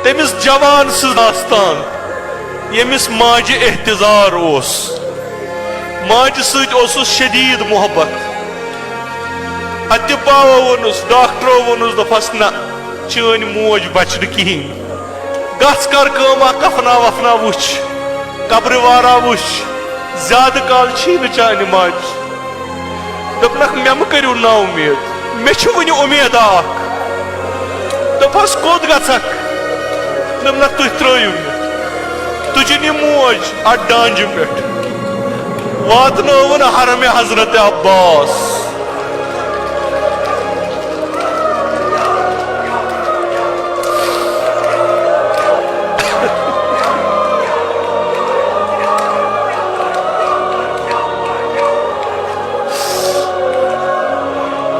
تمس جوان داستان یمس ماجہ احتضار اوس ماجہ ست اوسس شدید محبت اتہ پاو ونس ڈاکٹرو ونس دپس نہ چٲنۍ موج بچہ کہین گژھ کر کٲم کفنا وفنا وچھ قبر وارا وچھ زیادہ کال چھی نہ چانہ ماج دپنک مے مہ کٔرِو نا امید مے چھ ونہ امید اکھ دپس کوٚت گژھکھ دپنک تُہۍ ترٛٲیِو مےٚ تُجن یہ موج ات ڈانجہ پہ واتنٲوٕن حرم حضرت عباس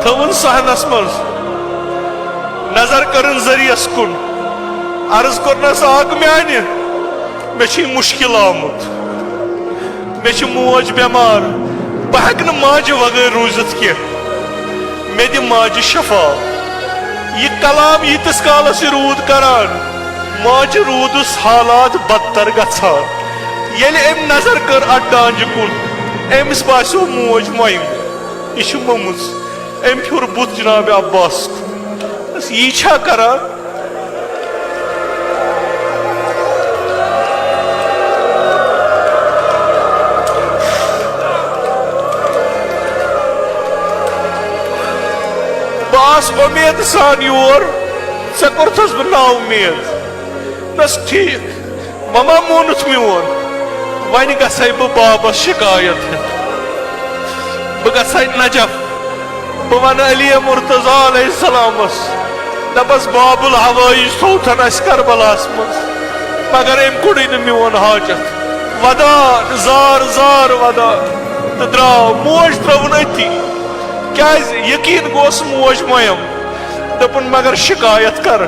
تھون صحنس مز نظر کرن ذریعس کن عرض کرنس آگ میانہ مے چھ مشکل آمت مے چھ موج بیمار بہ ہیک نہ ماجہ وغیر روزت کی مے دی ماجہ شفا یہ کلام یتس کالس رود کران ماجہ رودس حالات بدتر گژھان ییٚلہِ أمۍ نظر کر ات ڈانجہ کن أمس باسیو موج مویم یہ چھ ممٕژ أمۍ پھیور بُتھ جناب عباس یہ چھا کران باس امید سان یور ژے کورتھس بہ نا امید بس ٹھیک مما مونت میون ون گژھے بہ بابس شکایت بہ گژھے نجف بہ ون علی مرتضیٰ علیہ السلامس دپس باب الحوائج تھوتھن اس کربلاس مز مگر ام کوڑی نہ میون حاجت ودان زار زار ودان تو درو موج ترون اتی کیاز یقین گوس موج مویم دپن مگر شکایت کر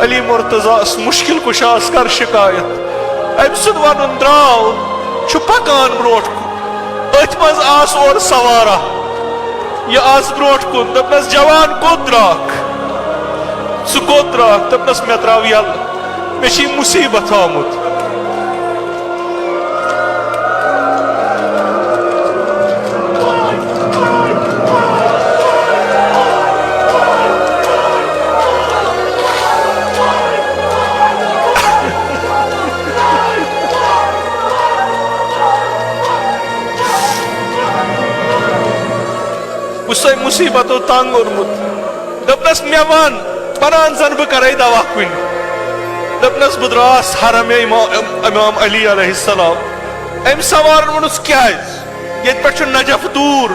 علی مرتضیٰ مشکل کشاس کر شکایت ام سد ون درو چھ پکان بروٹ کن ات مز آس اور سوارا یہ آس بروٹ کن دپنس جوان کوت دراک ژٕ کوٚت درٛاکھ دپنس مے درٛاو یلہٕ مے چھ مصیبت آمت بہ مصیبتو تنگ اورمت دپنس مے ون پران زن بہ کرے دوا کن دپنس بہ دراس حرم امام علی علیہ السلام ام سوار ونس کیاز یت پہ نجف دور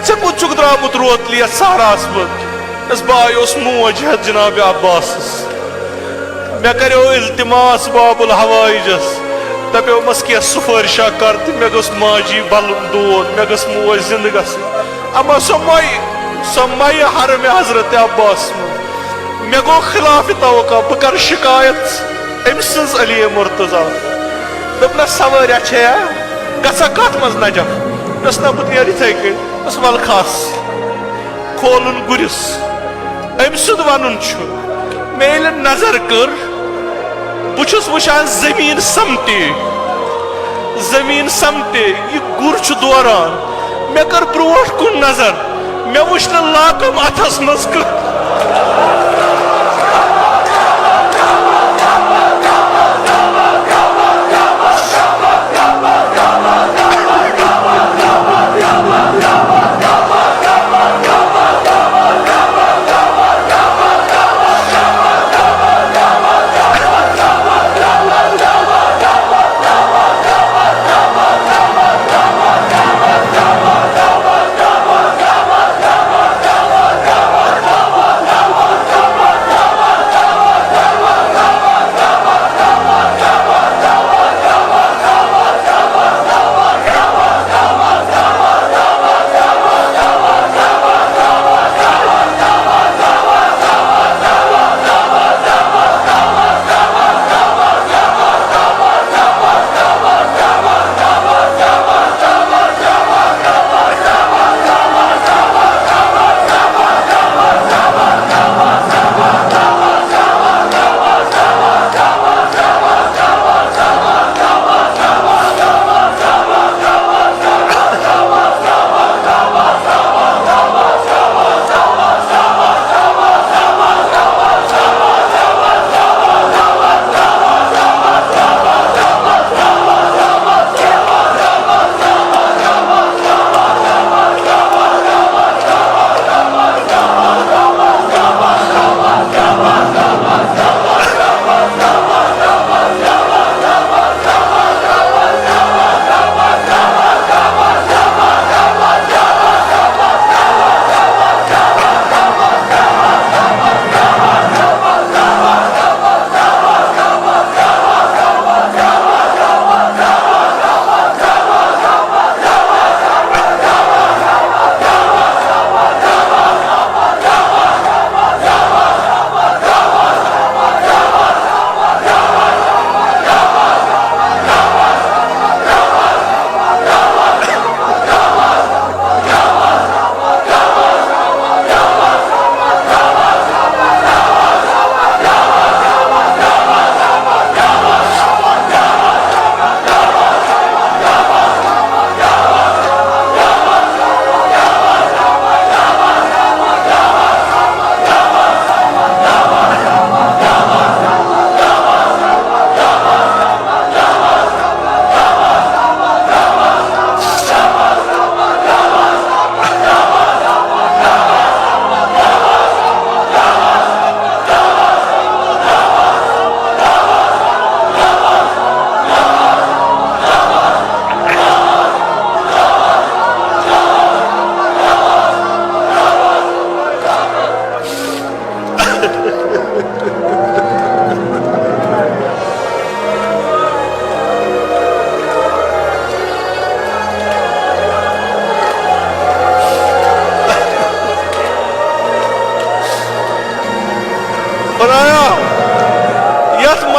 ژے کوٚت چھُکھ درامُت روتلہِ یتھ صحراہس منٛز دپنس بہٕ آیوس موج ہٮ۪تھ جناب عباسس مےٚ کریو التماس باب الحوائجس دپیومس کینٛہہ سفٲرشا کر تہٕ مےٚ گٔژھ ماجی بلُن دود مےٚ گٔژھ موج زندٕ گژھٕنۍ اما سۄ مۄیہِ حرم حضرت عباس منٛز مے گو خلاف توقع بہ کر شکایت ام سز علی مرتضیٰ دپنس سواریا چھیا گژھا کت مز نجف دس نا بہ نیر یتھے کن دس ول کھس کھولن گرس ام سد ونن چھ مے ییٚلہِ نظر کر بہ چھس وچھان زمین سمٹے یہ گر چھ دوران مے کر بروٹ کن نظر مے وچھ نہ لاکم اتھس مز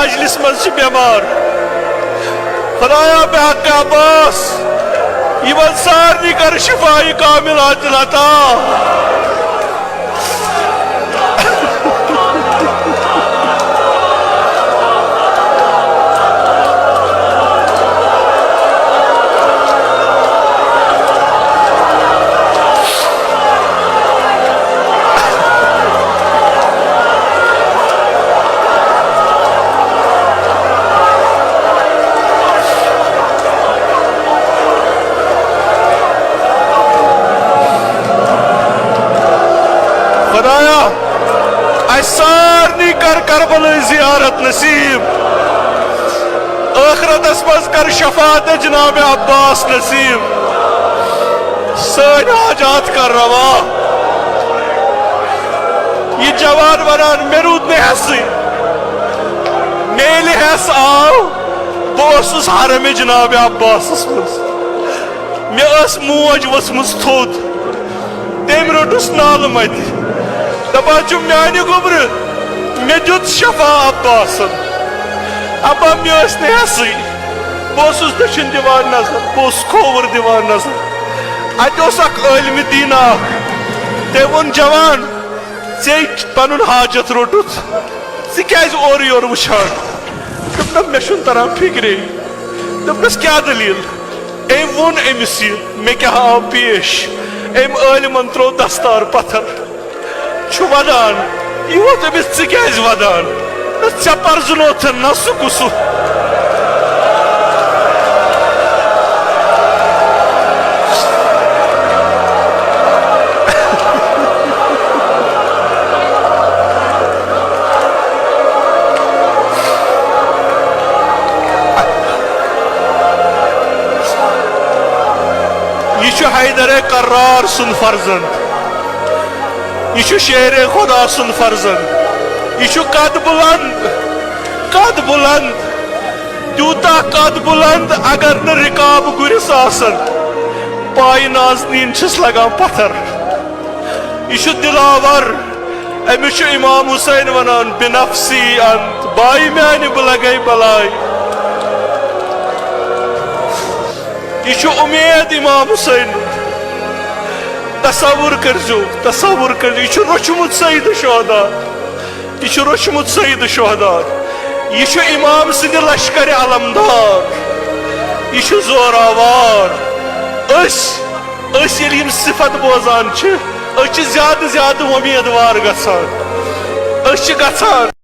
مجلس مز بیمار خدایا بحق عباس یمن سارنی کر شفائی کامل عاجل عطا خدایا اس سارنی کر کربل زیارت نصیب آخرت اسمز کر شفاعت جناب عباس نصیب سن حاجات کر روا یہ جوان ونان مے رود نے حسی میل حس آو بوسس حرم جناب عباس اسمز مے اس موج وسمز تھود تم روٹس نال مت دپان چھ میانہ گوبر مے دیت شفا عباسن ابا مے اس نہ حسی بوسس دچھن دیوان نظر بوس کھوور دیوان نظر اتوس اک عالم دین تم ون جوان ژے پنن حاجت روٹت ژٕ کیازِ اورٕ یورٕ وٕچھان دوٚپنس مےٚ چھُنہٕ تران فکرے دوٚپنس کیٛاہ دلیٖل أمۍ ووٚن أمِس یہِ مےٚ کیٛاہ آو پیش أمۍ عٲلمن ترٛوو دستار پتھر چھُ ودان یہِ ووٚن أمِس ژٕ کیٛازِ ودان ژےٚ پرزٕنوتھن نہ سُہ کُسُہ حیدر قرار سن فرزند یہ شیر خدا سن فرزند یہ قد بلند تیوتا قد بلند اگر نہ رکاب گرس آسن پائی نازنین چھس لگان پتھر یہ دلاور امس امام حسین ونان بنفسی انت بائی میانہ بہ لگے بلائی یہ امید امام حسین تصور کرزو یہ روچمت سید شہداء یہ امام سند لشکر علمدار یہ زوراوار یل یم صفت بوزان زیادہ امیدوار گژھان